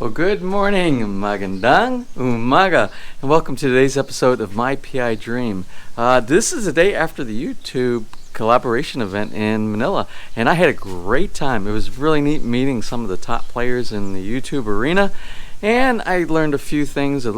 Well, good morning, magandang umaga, and welcome to today's episode of My PI Dream. This is the day after the YouTube collaboration event in Manila, and I had a great time. It was really neat meeting some of the top players in the YouTube arena, and I learned a few things, a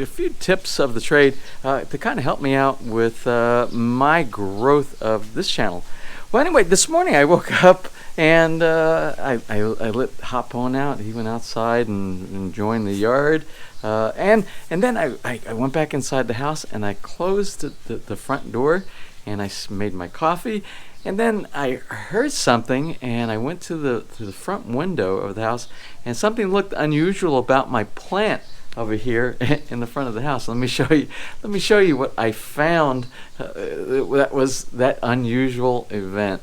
few tips of the trade to kind of help me out with my growth of this channel. Well, anyway, this morning I woke up and I let Hopon out. He went outside and joined the yard. And then I went back inside the house and I closed the front door and I made my coffee. And then I heard something and I went to the front window of the house and something looked unusual about my plant over here in the front of the house. Let me show you what I found that was that unusual event.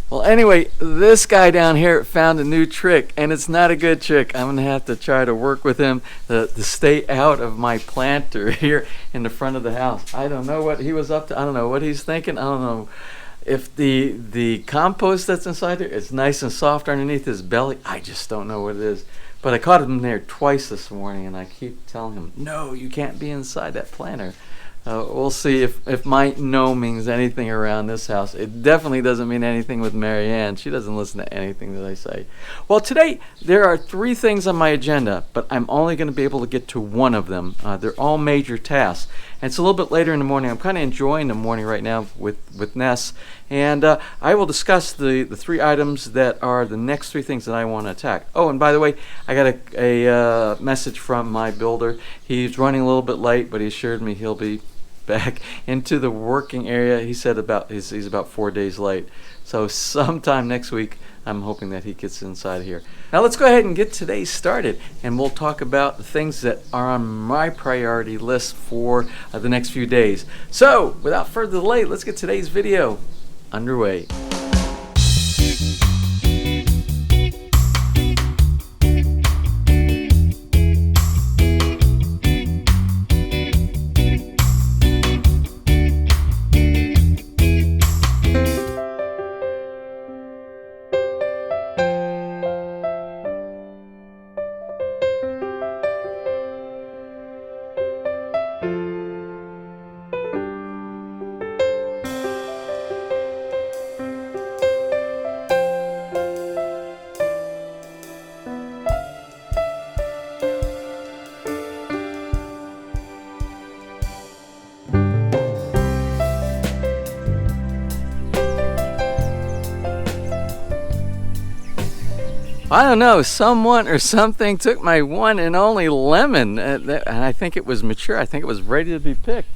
Well, anyway, this guy down here found a new trick, and it's not a good trick. I'm going to have to try to work with him to stay out of my planter here in the front of the house. I don't know what he was up to. I don't know what he's thinking. I don't know if the compost that's inside there is nice and soft underneath his belly. I just don't know what it is. But I caught him there twice this morning, and I keep telling him, no, you can't be inside that planter. We'll see if my no means anything around this house. It definitely doesn't mean anything with Marianne. She doesn't listen to anything that I say. Well, today there are 3 things on my agenda, but I'm only going to be able to get to one of them. They're all major tasks. And it's a little bit later in the morning. I'm kind of enjoying the morning right now with Ness. And I will discuss the 3 items that are the next 3 things that I want to attack. Oh, and by the way, I got a message from my builder. He's running a little bit late, but he assured me he'll be back into the working area. He said he's about 4 days late. So sometime next week, I'm hoping that he gets inside here. Now let's go ahead and get today started, and we'll talk about the things that are on my priority list for the next few days. So without further delay, let's get today's video underway. I don't know, someone or something took my one and only lemon, and I think it was mature. I think it was ready to be picked,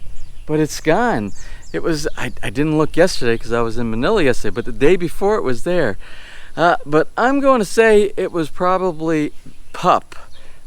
but it's gone. It was, I didn't look yesterday because I was in Manila yesterday, but the day before it was there. But I'm going to say it was probably pup.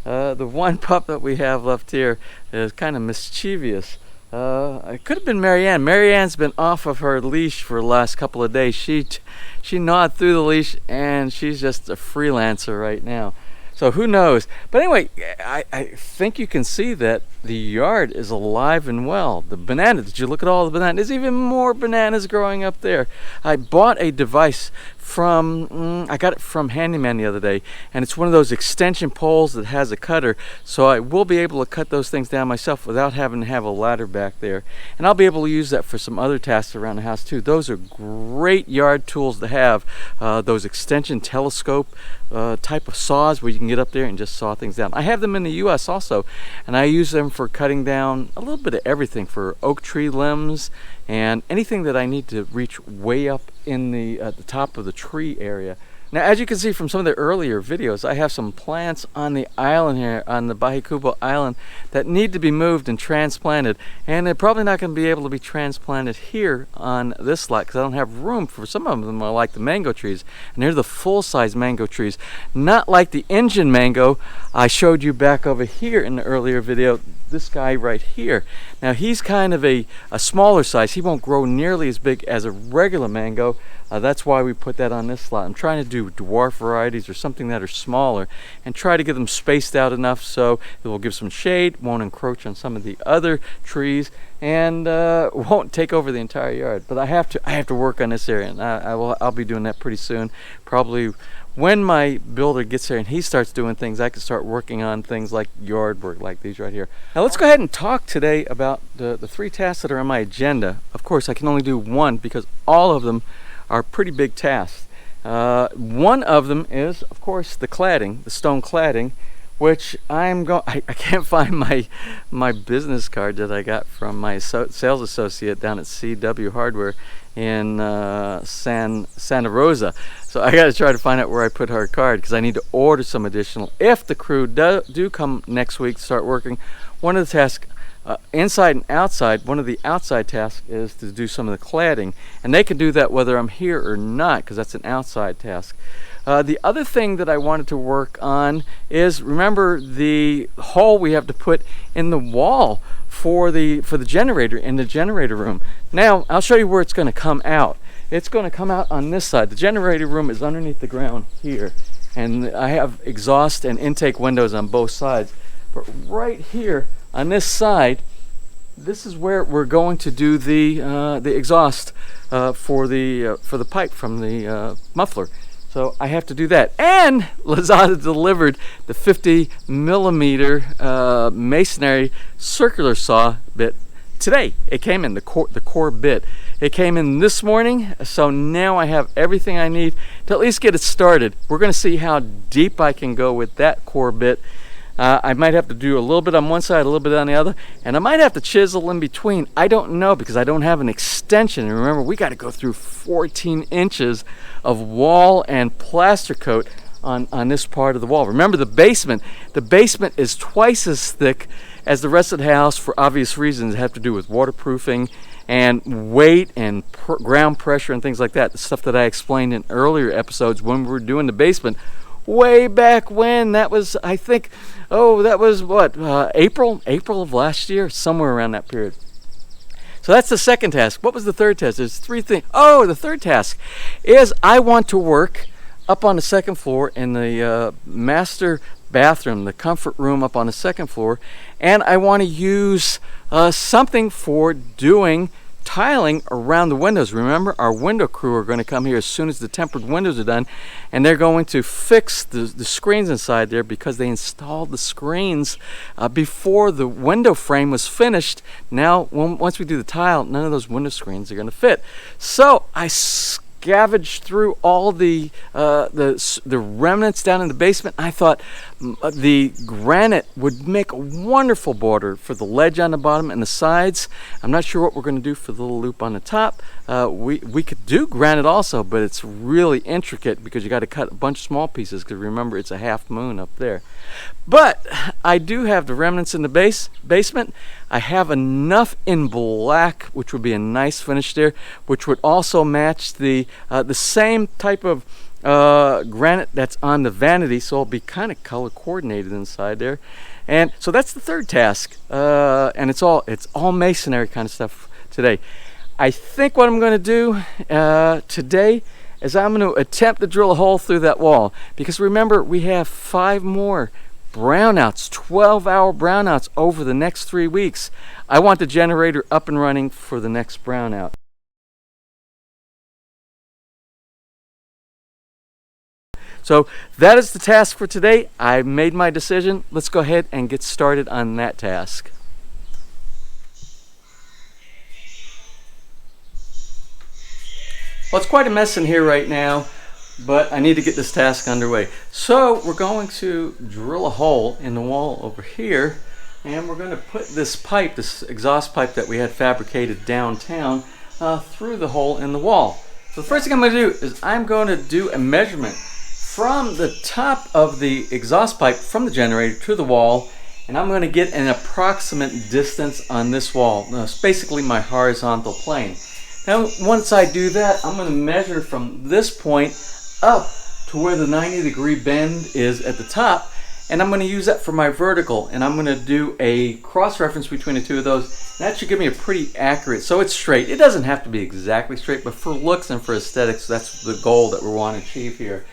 The one pup that we have left here is kind of mischievous. It could have been Marianne. Marianne's been off of her leash for the last couple of days. She gnawed through the leash, and she's just a freelancer right now. So who knows? But anyway, I think you can see that the yard is alive and well. The banana, did you look at all the bananas? There's even more bananas growing up there. I bought a device from, I got it from Handyman the other day, and it's one of those extension poles that has a cutter, so I will be able to cut those things down myself without having to have a ladder back there. And I'll be able to use that for some other tasks around the house too. Those are great yard tools to have, those extension telescope type of saws where you can get up there and just saw things down. I have them in the US also, and I use them for cutting down a little bit of everything, for oak tree limbs and anything that I need to reach way up in the top of the tree area. Now, as you can see from some of the earlier videos, I have some plants on the island here, on the Bahicubo Island, that need to be moved and transplanted, and they're probably not going to be able to be transplanted here on this lot because I don't have room for some of them. Are like the mango trees, and they're the full-size mango trees, not like the Indian mango I showed you back over here in the earlier video. This guy right here. Now he's kind of a smaller size. He won't grow nearly as big as a regular mango. That's why we put that on this slot. I'm trying to do do dwarf varieties or something that are smaller, and try to get them spaced out enough so it will give some shade, won't encroach on some of the other trees, and won't take over the entire yard. But I have to work on this area, and I'll be doing that pretty soon. Probably when my builder gets here and he starts doing things, I can start working on things like yard work, like these right here. Now let's go ahead and talk today about the 3 tasks that are on my agenda. Of course, I can only do one because all of them are pretty big tasks. One of them is, of course, the cladding, the stone cladding, which I can't find my business card that I got from my sales associate down at CW Hardware in Santa Rosa. So I got to try to find out where I put her card, because I need to order some additional. If the crew do come next week to start working, one of the tasks, inside and outside, one of the outside tasks is to do some of the cladding, and they can do that whether I'm here or not, because that's an outside task. The other thing that I wanted to work on is, remember the hole we have to put in the wall for the generator in the generator room. Now I'll show you where it's going to come out. It's going to come out on this side. The generator room is underneath the ground here, and I have exhaust and intake windows on both sides. But right here on this side, this is where we're going to do the exhaust for the pipe from the muffler. So I have to do that. And Lazada delivered the 50 millimeter masonry circular saw bit today. It came in, the core bit. It came in this morning, so now I have everything I need to at least get it started. We're going to see how deep I can go with that core bit. I might have to do a little bit on one side, a little bit on the other, and I might have to chisel in between. I don't know, because I don't have an extension. And remember, we got to go through 14 inches of wall and plaster coat on this part of the wall. Remember the basement. The basement is twice as thick as the rest of the house for obvious reasons. It have to do with waterproofing and weight and ground pressure and things like that. The stuff that I explained in earlier episodes when we were doing the basement. Way back when, that was, I think, that was what, April of last year, somewhere around that period. So that's the second task. What was the third task? There's 3 things. Oh, the third task is I want to work up on the second floor in the master bathroom, the comfort room up on the second floor, and I want to use something for doing tiling around the windows. Remember, our window crew are going to come here as soon as the tempered windows are done, and they're going to fix the screens inside there, because they installed the screens before the window frame was finished. Now once we do the tile, none of those window screens are going to fit. So I scavenged through all the remnants down in the basement. I thought the granite would make a wonderful border for the ledge on the bottom and the sides. I'm not sure what we're going to do for the little loop on the top. We could do granite also, but it's really intricate because you got to cut a bunch of small pieces, because remember, it's a half moon up there. But I do have the remnants in the basement. I have enough in black, which would be a nice finish there, which would also match the same type of granite that's on the vanity, so it'll be kind of color coordinated inside there. And so that's the third task, and it's all masonry kind of stuff today. I think what I'm going to do today is I'm going to attempt to drill a hole through that wall, because remember, we have 5 more brownouts, 12-hour brownouts over the next 3 weeks. I want the generator up and running for the next brownout. So that is the task for today. I made my decision. Let's go ahead and get started on that task. Well, it's quite a mess in here right now, but I need to get this task underway. So we're going to drill a hole in the wall over here, and we're going to put this pipe, this exhaust pipe that we had fabricated downtown, through the hole in the wall. So the first thing I'm going to do is I'm going to do a measurement from the top of the exhaust pipe from the generator to the wall, and I'm going to get an approximate distance on this wall. Now, it's basically my horizontal plane. Now once I do that, I'm going to measure from this point up to where the 90-degree bend is at the top, and I'm going to use that for my vertical, and I'm going to do a cross reference between the two of those. That should give me a pretty accurate, so it's straight. It doesn't have to be exactly straight, but for looks and for aesthetics, that's the goal that we want to achieve here.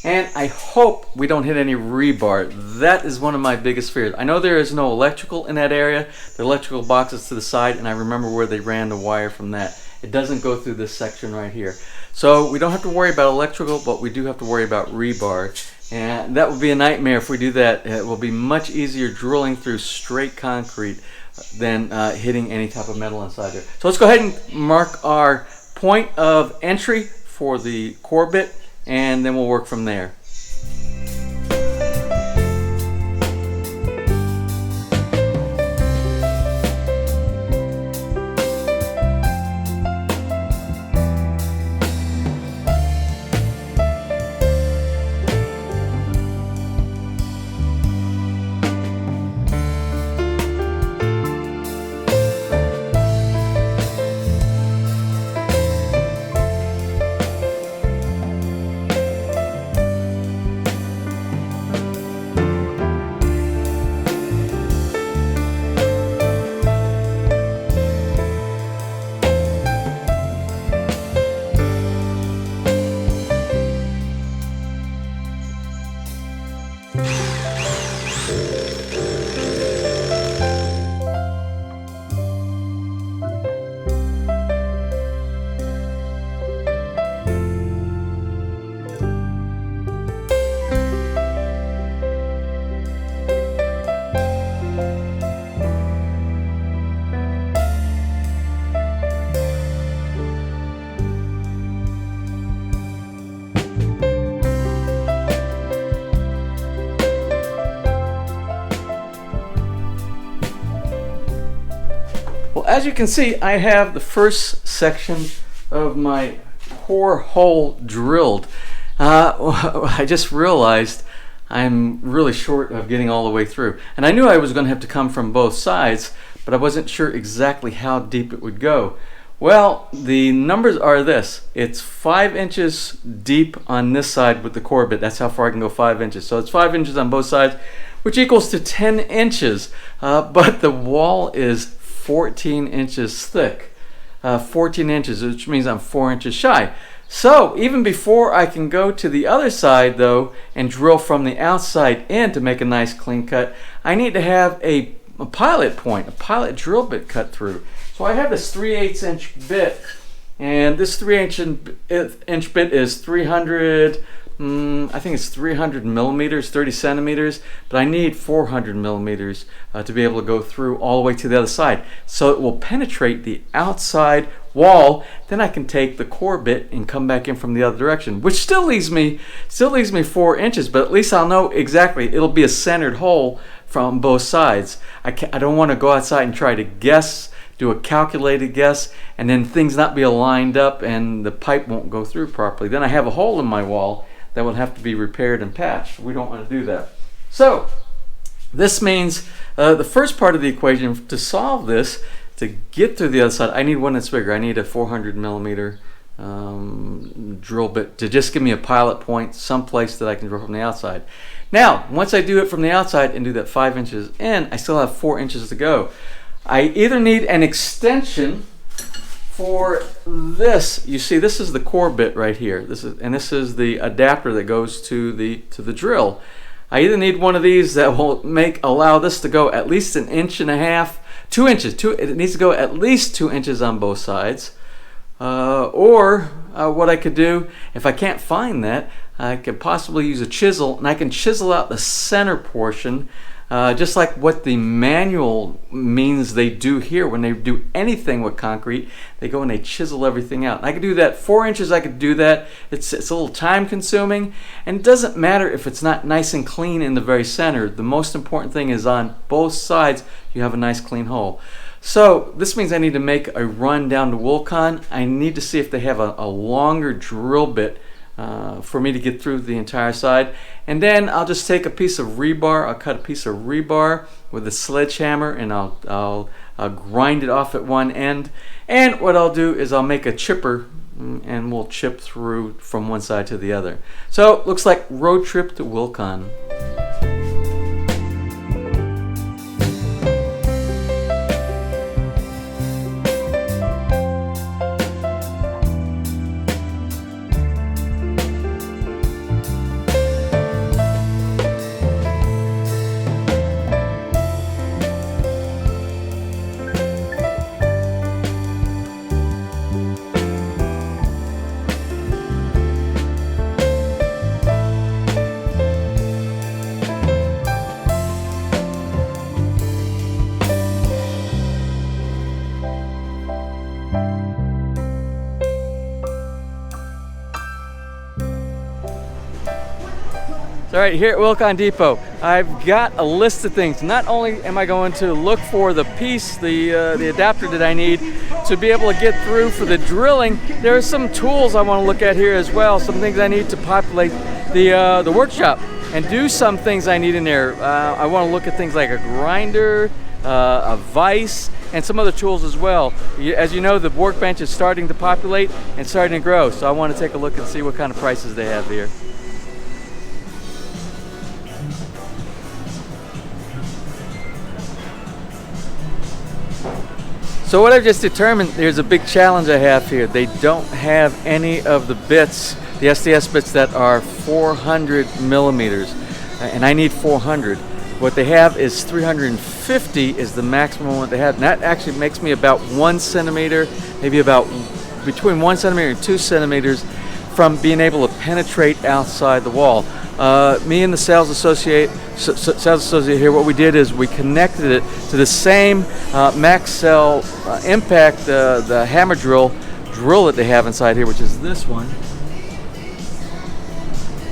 And I hope we don't hit any rebar. That is one of my biggest fears. I know there is no electrical in that area. The electrical box is to the side, and I remember where they ran the wire from that. It doesn't go through this section right here. So we don't have to worry about electrical, but we do have to worry about rebar. And that would be a nightmare if we do that. It will be much easier drilling through straight concrete than hitting any type of metal inside there. So let's go ahead and mark our point of entry for the core bit, and then we'll work from there. As you can see, I have the first section of my core hole drilled. I just realized I'm really short of getting all the way through. And I knew I was going to have to come from both sides, but I wasn't sure exactly how deep it would go. Well, the numbers are this. It's 5 inches deep on this side with the core bit. That's how far I can go, 5 inches. So it's 5 inches on both sides, which equals to 10 inches. But the wall is 14 inches thick. 14 inches, which means I'm 4 inches shy. So even before I can go to the other side though and drill from the outside in to make a nice clean cut, I need to have a pilot point, a pilot drill bit cut through. So I have this 3/8 inch bit, and this 3/8 inch bit is 300, I think it's 300 millimeters, 30 centimeters, but I need 400 millimeters to be able to go through all the way to the other side. So it will penetrate the outside wall. Then I can take the core bit and come back in from the other direction, which still leaves me 4 inches, but at least I'll know exactly. It'll be a centered hole from both sides. I don't want to go outside and try to guess, do a calculated guess, and then things not be aligned up and the pipe won't go through properly. Then I have a hole in my wall that will have to be repaired and patched. We don't want to do that. So this means the first part of the equation to solve this, to get to the other side, I need one that's bigger. I need a 400 millimeter drill bit to just give me a pilot point, someplace that I can drill from the outside. Now, once I do it from the outside and do that 5 inches in, I still have 4 inches to go. I either need an extension for this. You see, this is the core bit right here. This is the adapter that goes to the drill. I either need one of these that will allow this to go at least 1.5 inches, 2 inches. It needs to go at least 2 inches on both sides. Or what I could do, if I can't find that, I could possibly use a chisel, and I can chisel out the center portion, just like what the manual means they do here. When they do anything with concrete, they go and they chisel everything out. And I could do that 4 inches. I could do that. It's a little time consuming, and it doesn't matter if it's not nice and clean in the very center. The most important thing is on both sides you have a nice clean hole. So this means I need to make a run down to Wilcon. I need to see if they have a longer drill bit for me to get through the entire side. And then I'll just take a piece of rebar. I'll cut a piece of rebar with a sledgehammer, and I'll grind it off at one end. And what I'll do is I'll make a chipper, and we'll chip through from one side to the other. So looks like road trip to Wilcon. All right, here at Wilcon Depot, I've got a list of things. Not only am I going to look for the piece, the adapter that I need to be able to get through for the drilling, there are some tools I want to look at here as well, some things I need to populate the workshop and do some things I need in there. I want to look at things like a grinder, a vise, and some other tools as well. As you know, the workbench is starting to populate and starting to grow, so I want to take a look and see what kind of prices they have here. So what I've just determined, there's a big challenge I have here. They don't have any of the bits, the SDS bits that are 400 millimeters, and I need 400. What they have is 350 is the maximum what they have. And that actually makes me about 1 centimeter, maybe about between 1 centimeter and 2 centimeters from being able to penetrate outside the wall. Me and the sales associate here, what we did is we connected it to the same Max Cell Impact, the hammer drill that they have inside here, which is this one,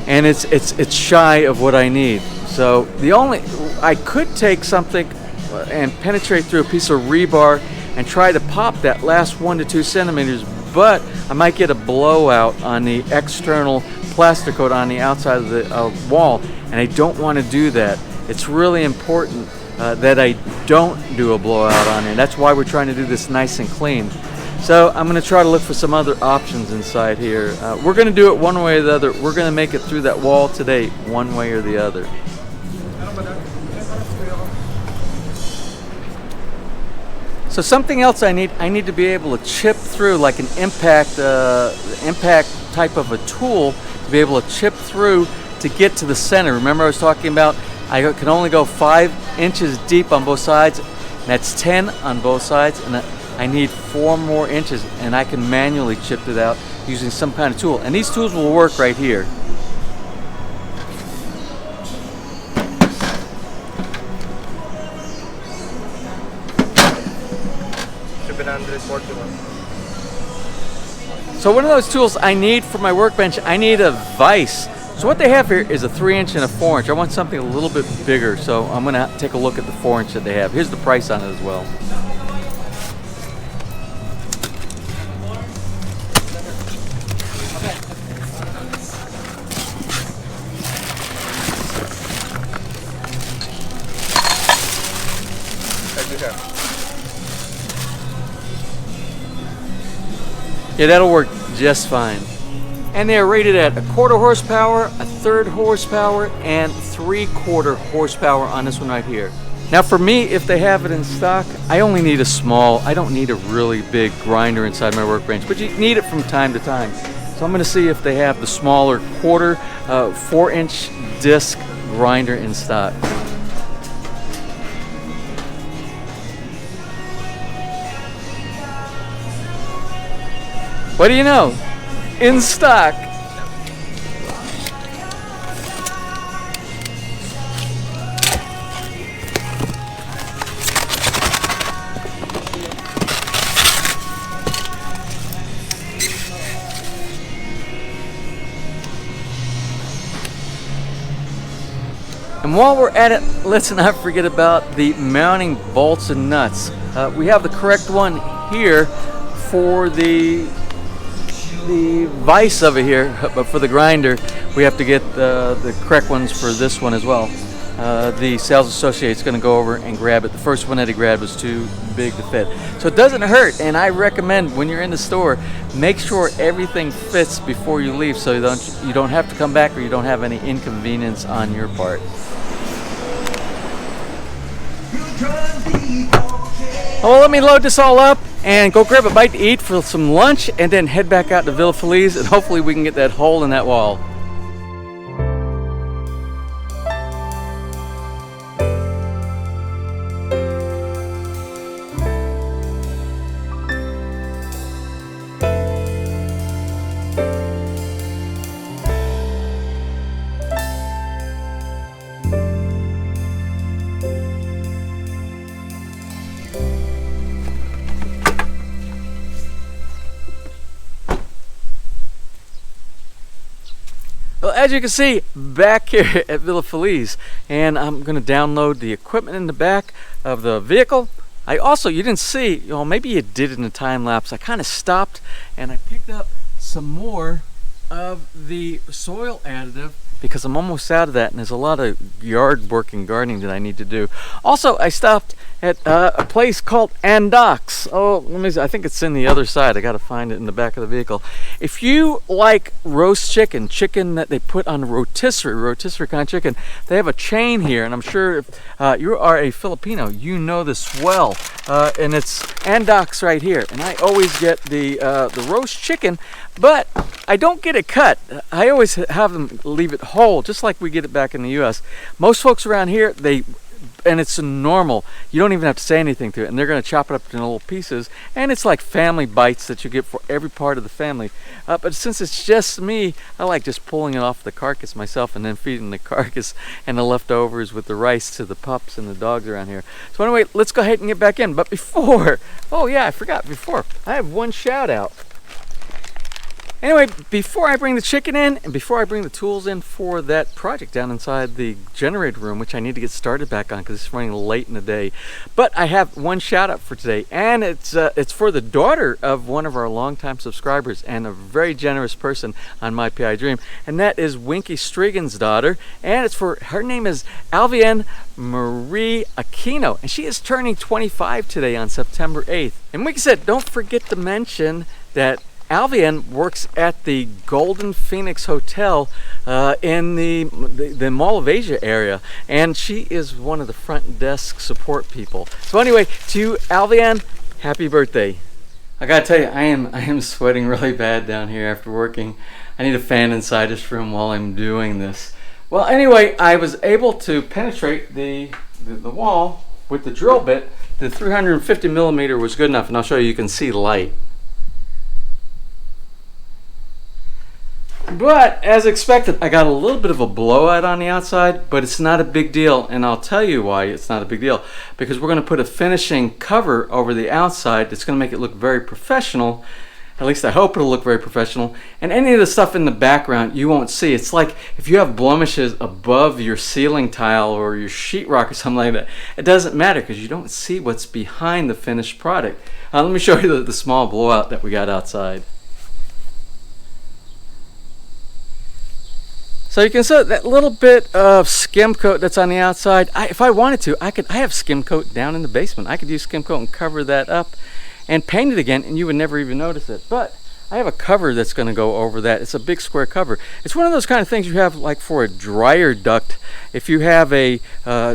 and it's shy of what I need. So I could take something and penetrate through a piece of rebar and try to pop that last 1 to 2 centimeters, but I might get a blowout on the external plastic coat on the outside of the wall, and I don't want to do that. It's really important that I don't do a blowout on it. That's why we're trying to do this nice and clean. So I'm going to try to look for some other options inside here. We're going to do it one way or the other. We're going to make it through that wall today, one way or the other. So something else I need to be able to chip through, like an impact type of a tool, to be able to chip through to get to the center. Remember I was talking about I can only go 5 inches deep on both sides, and that's 10 on both sides, and I need 4 more inches, and I can manually chip it out using some kind of tool. And these tools will work right here. So one of those tools I need for my workbench, I need a vise. So what they have here is a 3-inch and a 4-inch. I want something a little bit bigger, so I'm going to take a look at the 4-inch that they have. Here's the price on it as well. Yeah, that'll work just fine. And they are rated at 1/4 horsepower, 1/3 horsepower, and 3/4 horsepower on this one right here. Now for me, if they have it in stock, I only need a small, I don't need a really big grinder inside my workbench, but you need it from time to time. So I'm going to see if they have the smaller 4-inch disc grinder in stock. What do you know? In stock. And while we're at it, let's not forget about the mounting bolts and nuts. We have the correct one here for the vise over here, but for the grinder we have to get the correct ones for this one as well. The sales associate's going to go over and grab it. The first one that he grabbed was too big to fit, so it doesn't hurt, and I recommend when you're in the store, make sure everything fits before you leave, so you don't have to come back or you don't have any inconvenience on your part. Well, let me load this all up and go grab a bite to eat for some lunch, and then head back out to Feliz, and hopefully we can get that hole in that wall. Well, as you can see, back here at Villa Feliz, and I'm going to download the equipment in the back of the vehicle. I also, you didn't see, maybe you did in the time lapse, I kind of stopped and I picked up some more of the soil additive because I'm almost out of that, and there's a lot of yard work and gardening that I need to do. Also, I stopped at a place called Andox. Oh, let me see. I think it's in the other side. I got to find it in the back of the vehicle. If you like roast chicken that they put on rotisserie kind of chicken, they have a chain here, and I'm sure if you are a Filipino, you know this well. And it's Andox right here, and I always get the roast chicken, but I don't get it cut. I always have them leave it whole, just like we get it back in the U.S. Most folks around here, and it's normal. You don't even have to say anything to it, and they're going to chop it up into little pieces, and it's like family bites that you get for every part of the family. But since it's just me, I like just pulling it off the carcass myself and then feeding the carcass and the leftovers with the rice to the pups and the dogs around here. So anyway, let's go ahead and get back in. But before, oh yeah, I forgot, I have one shout out. Anyway, before I bring the chicken in and before I bring the tools in for that project down inside the generator room, which I need to get started back on because it's running late in the day, but I have one shout out for today, and it's for the daughter of one of our longtime subscribers and a very generous person on My PI Dream, and that is Winky Strigan's daughter, and it's for, her name is Alvienne Marie Aquino, and she is turning 25 today on September 8th. And Winky said, don't forget to mention that Alvienne works at the Golden Phoenix Hotel in the Mall of Asia area, and she is one of the front desk support people. So anyway, to Alvienne, happy birthday. I gotta tell you, I am sweating really bad down here after working. I need a fan inside this room while I'm doing this. Well, anyway, I was able to penetrate the wall with the drill bit. The 350 millimeter was good enough, and I'll show you can see light. But as expected, I got a little bit of a blowout on the outside, but it's not a big deal, and I'll tell you why it's not a big deal. Because we're going to put a finishing cover over the outside that's going to make it look very professional. At least I hope it'll look very professional. And any of the stuff in the background you won't see. It's like if you have blemishes above your ceiling tile or your sheetrock or something like that, it doesn't matter because you don't see what's behind the finished product. Let me show you the small blowout that we got outside. So you can see that little bit of skim coat that's on the outside. If I wanted to, I have skim coat down in the basement. I could use skim coat and cover that up and paint it again, and you would never even notice it. But I have a cover that's going to go over that. It's a big square cover. It's one of those kind of things you have like for a dryer duct. If you have a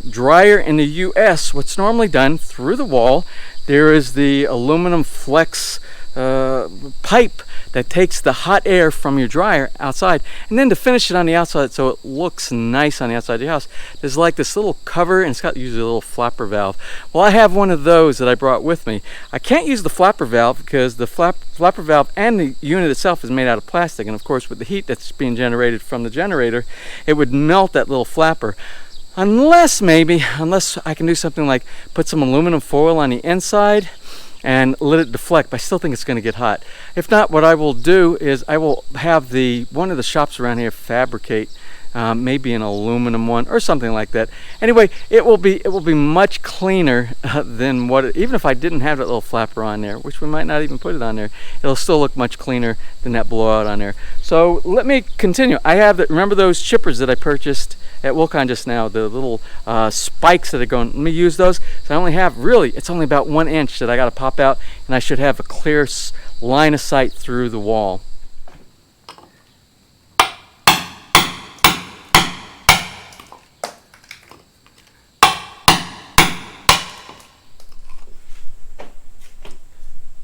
dryer in the US, what's normally done through the wall, there is the aluminum flex pipe that takes the hot air from your dryer outside, and then to finish it on the outside so it looks nice on the outside of your house, there's like this little cover, and it's got usually a little flapper valve. Well, I have one of those that I brought with me. I can't use the flapper valve because the flapper valve and the unit itself is made out of plastic, and of course with the heat that's being generated from the generator, it would melt that little flapper. Unless I can do something like put some aluminum foil on the inside and let it deflect, but I still think it's going to get hot. If not, what I will do is I will have one of the shops around here fabricate maybe an aluminum one or something like that. Anyway, it will be much cleaner than even if I didn't have that little flapper on there, which we might not even put it on there, it'll still look much cleaner than that blowout on there. So let me continue. I have remember those chippers that I purchased at Wilcon just now, the little spikes that are going. Let me use those. So I only have, it's only about 1 inch that I got to pop out, and I should have a clear line of sight through the wall.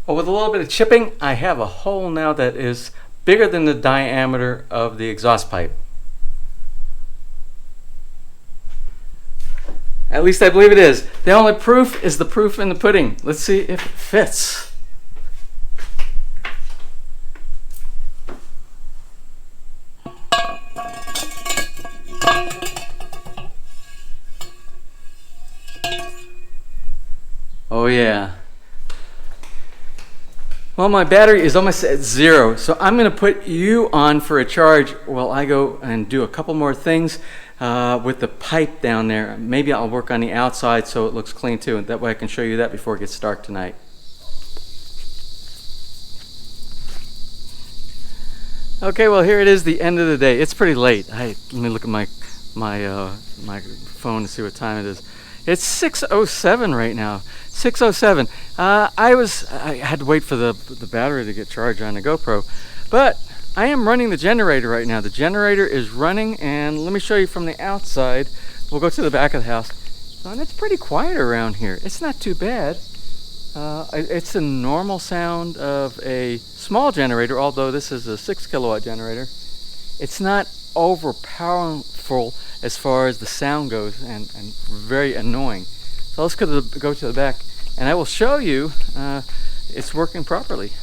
Well, with a little bit of chipping, I have a hole now that is bigger than the diameter of the exhaust pipe. At least I believe it is. The only proof is the proof in the pudding. Let's see if it fits. Oh yeah. Well, my battery is almost at 0, so I'm going to put you on for a charge while I go and do a couple more things with the pipe down there. Maybe I'll work on the outside so it looks clean too, and that way I can show you that before it gets dark tonight. Okay, well, here it is, the end of the day. It's pretty late. Let me look at my phone to see what time it is. It's 6:07 right now. 6:07. I had to wait for the battery to get charged on the GoPro, but I am running the generator right now. The generator is running, and let me show you from the outside. We'll go to the back of the house, and it's pretty quiet around here. It's not too bad. It's the normal sound of a small generator, although this is a 6 kilowatt generator. It's not overpowerful as far as the sound goes, and very annoying. So let's go to the back, and I will show you it's working properly.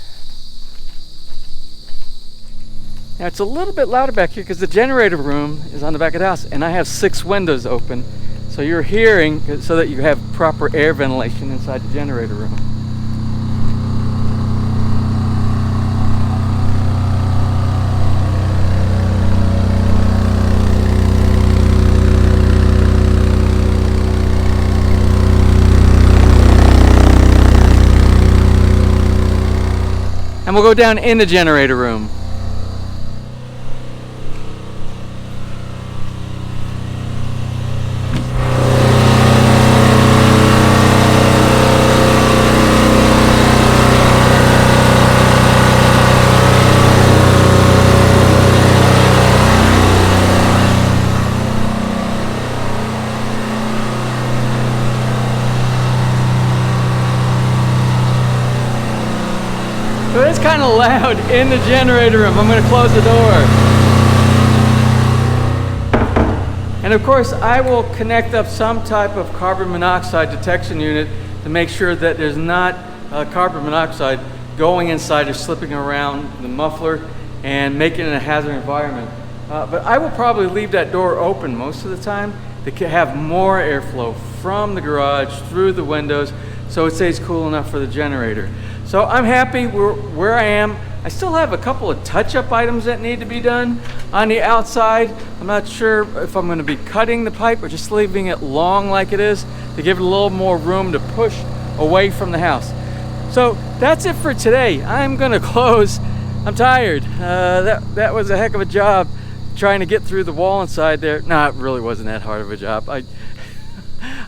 Now it's a little bit louder back here because the generator room is on the back of the house, and I have 6 windows open, so you're hearing so that you have proper air ventilation inside the generator room. And we'll go down in the generator room. So it's kind of loud in the generator room. I'm going to close the door. And of course, I will connect up some type of carbon monoxide detection unit to make sure that there's not carbon monoxide going inside or slipping around the muffler and making it a hazard environment. But I will probably leave that door open most of the time to have more airflow from the garage through the windows so it stays cool enough for the generator. So I'm happy where I am. I still have a couple of touch-up items that need to be done on the outside. I'm not sure if I'm going to be cutting the pipe or just leaving it long like it is to give it a little more room to push away from the house. So that's it for today. I'm going to close. I'm tired. That was a heck of a job trying to get through the wall inside there. No, it really wasn't that hard of a job.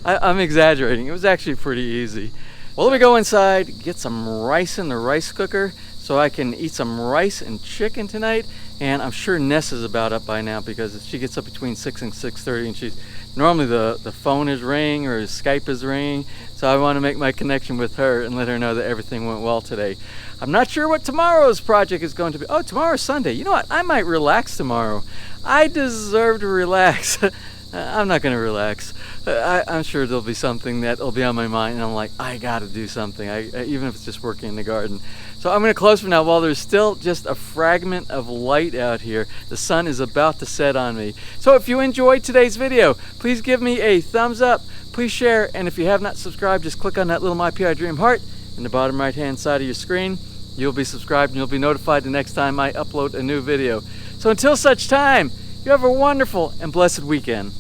I'm exaggerating. It was actually pretty easy. Well, let me go inside, get some rice in the rice cooker so I can eat some rice and chicken tonight. And I'm sure Ness is about up by now because she gets up between 6 and 6:30, and she's normally the phone is ringing or Skype is ringing. So I want to make my connection with her and let her know that everything went well today. I'm not sure what tomorrow's project is going to be. Oh, tomorrow's Sunday. You know what? I might relax tomorrow. I deserve to relax. I'm not going to relax. I'm sure there'll be something that'll be on my mind, and I'm like, I got to do something, even if it's just working in the garden. So I'm going to close for now while there's still just a fragment of light out here. The sun is about to set on me. So if you enjoyed today's video, please give me a thumbs up. Please share, and if you have not subscribed, just click on that little My PI Dream heart in the bottom right-hand side of your screen. You'll be subscribed, and you'll be notified the next time I upload a new video. So until such time, you have a wonderful and blessed weekend.